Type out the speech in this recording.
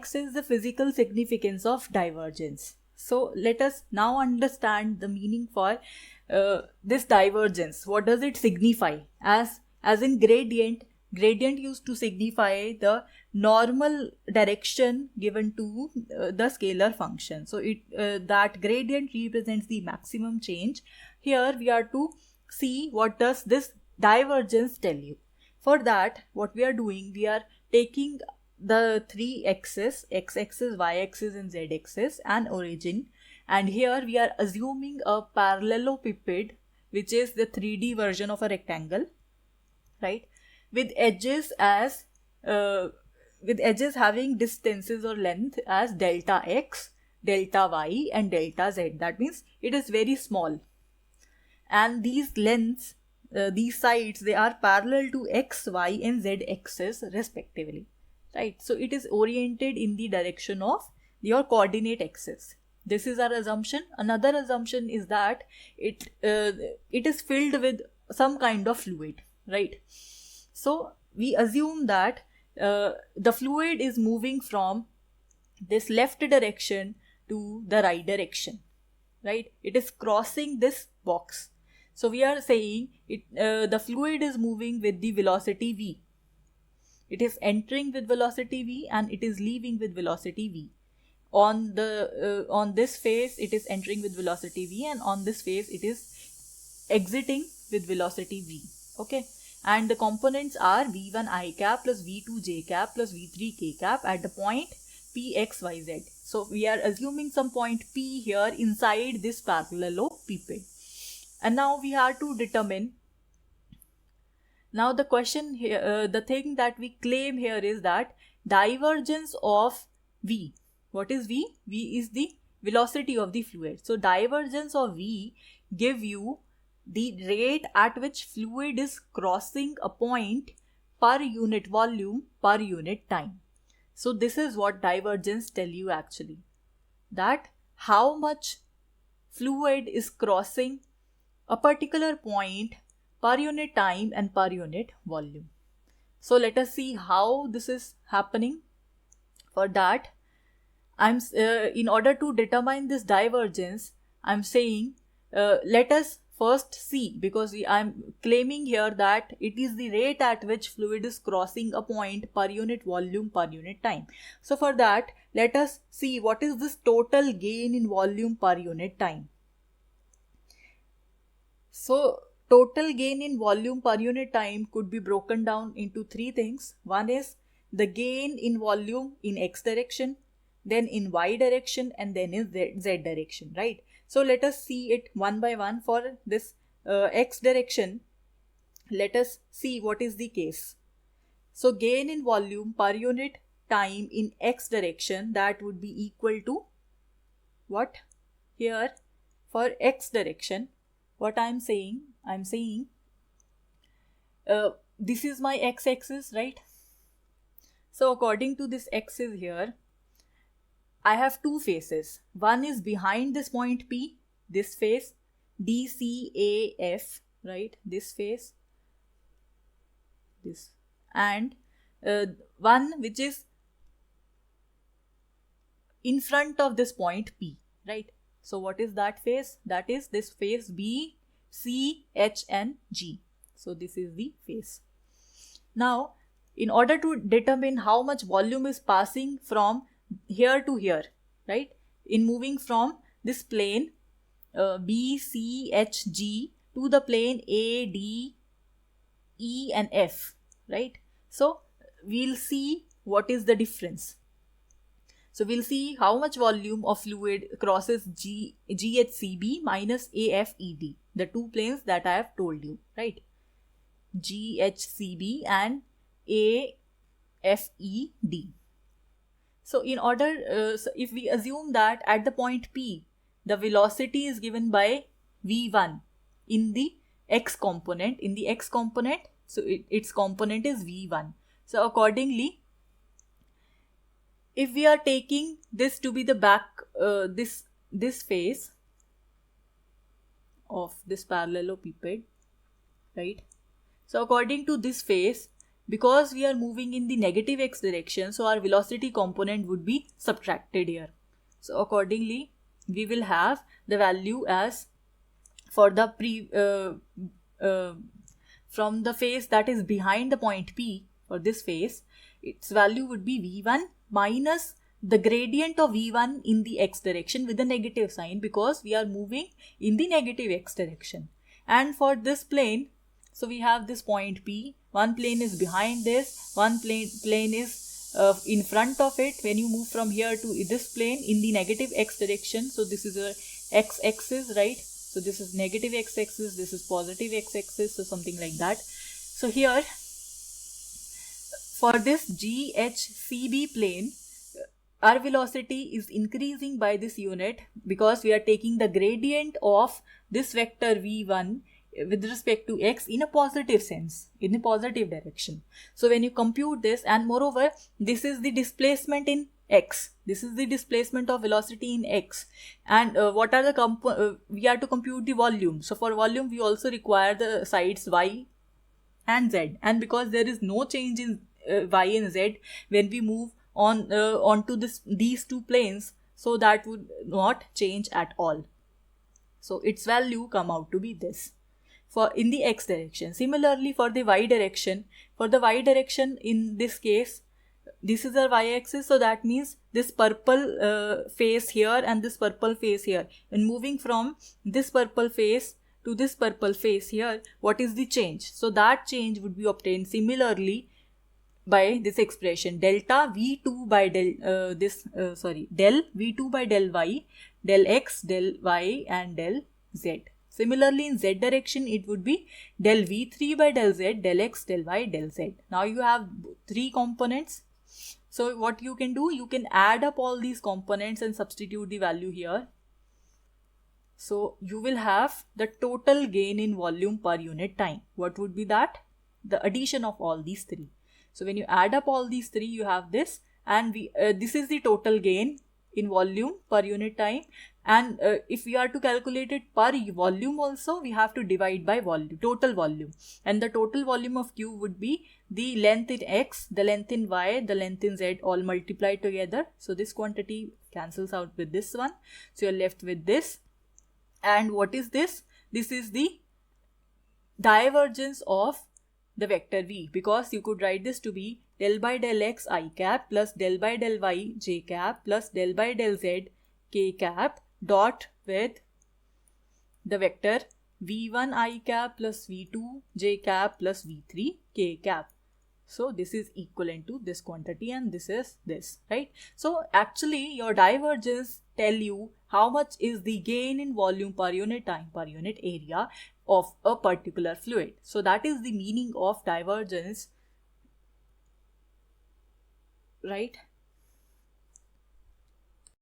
next is the physical significance of divergence. So let us now understand the meaning for this divergence. What does it signify? As in gradient used to signify the normal direction given to the scalar function. So that gradient represents the maximum change. Here we are to see what does this divergence tell you. For that, what we are doing, we are taking the three axes, x-axis, y-axis and z-axis, and origin, and here we are assuming a parallelepiped, which is the 3D version of a rectangle, right, with edges having distances or length as delta x, delta y and delta z. That means it is very small, and these lengths, these sides, they are parallel to x, y and z axis respectively, right? So it is oriented in the direction of your coordinate axis. This is our assumption. Another assumption is that it is filled with some kind of fluid, right? So we assume that the fluid is moving from this left direction to the right direction, right? It is crossing this box. So we are saying the fluid is moving with the velocity v. It is entering with velocity v and it is leaving with velocity v. On this phase it is entering with velocity v, and on this phase it is exiting with velocity v. Okay, and the components are v1 I cap plus v2 j cap plus v3 k cap at the point p x y z. So we are assuming some point p here inside this parallelepiped. And now we have to determine. Now the question here, the thing that we claim here is that divergence of v. What is v? V is the velocity of the fluid. So divergence of v give you the rate at which fluid is crossing a point per unit volume per unit time. So this is what divergence tell you actually, that how much fluid is crossing a particular point per unit time and per unit volume. So let us see how this is happening. For that, in order to determine this divergence, I'm saying let us first see, because I'm claiming here that it is the rate at which fluid is crossing a point per unit volume per unit time. So for that, let us see what is this total gain in volume per unit time. So total gain in volume per unit time could be broken down into three things. One is the gain in volume in x direction, then in y direction, and then in z direction, right? So let us see it one by one. For this x direction, let us see what is the case. So gain in volume per unit time in x direction, that would be equal to what? Here for x direction, what I'm saying this is my x-axis, right? So according to this axis here, I have two faces. One is behind this point P, this face, DCAF, right? This face, this, and one which is in front of this point P, right? So what is that face? That is this face B, C, H and G. So this is the face. Now, in order to determine how much volume is passing from here to here, right, in moving from this plane B, C, H, G to the plane A, D, E and F, right? So we'll see what is the difference. So we'll see how much volume of fluid crosses GHCB minus AFED, the two planes that I have told you, right? GHCB and AFED. So in order, so if we assume that at the point P, the velocity is given by V1 in the x component, so its component is V1. So accordingly, if we are taking this to be the back, this face of this parallelepiped, right? So according to this face, because we are moving in the negative x direction, so our velocity component would be subtracted here. So accordingly, we will have the value as for the from the phase that is behind the point P, for this phase, its value would be V1 minus the gradient of V1 in the x direction with a negative sign, because we are moving in the negative x direction. And for this plane, so we have this point P, one plane is behind this, one plane is in front of it. When you move from here to this plane in the negative x direction, so this is your x-axis, right? So this is negative x-axis, this is positive x-axis, so something like that. So here, for this GHCB plane, our velocity is increasing by this unit because we are taking the gradient of this vector V1 with respect to x in a positive sense, in a positive direction. So when you compute this, and moreover, this is the displacement in x, this is the displacement of velocity in x, and what are the we have to compute the volume. So for volume, we also require the sides y and z, and because there is no change in y and z when we move on onto these two planes, so that would not change at all. So its value come out to be this for in the x direction. Similarly, for the y direction, in this case, this is our y-axis, so that means this purple face here and this purple face here. When moving from this purple face to this purple face here, what is the change? So that change would be obtained similarly by this expression delta v2 by del v2 by del y, del x, del y and del z. Similarly, in z direction, it would be del v3 by del z, del x, del y, del z. Now you have three components. So what you can do, you can add up all these components and substitute the value here. So you will have the total gain in volume per unit time. What would be that? The addition of all these three. So when you add up all these three, you have this, and this is the total gain in volume per unit time. And if we are to calculate it per volume also, we have to divide by volume, total volume. And the total volume of Q would be the length in X, the length in Y, the length in Z all multiplied together. So this quantity cancels out with this one. So you're left with this. And what is this? This is the divergence of the vector v, because you could write this to be del by del x I cap plus del by del y j cap plus del by del z k cap dot with the vector v1 I cap plus v2 j cap plus v3 k cap. So this is equivalent to this quantity and this is this, right? So actually your divergence tell you how much is the gain in volume per unit time per unit area of a particular fluid. So that is the meaning of divergence, right?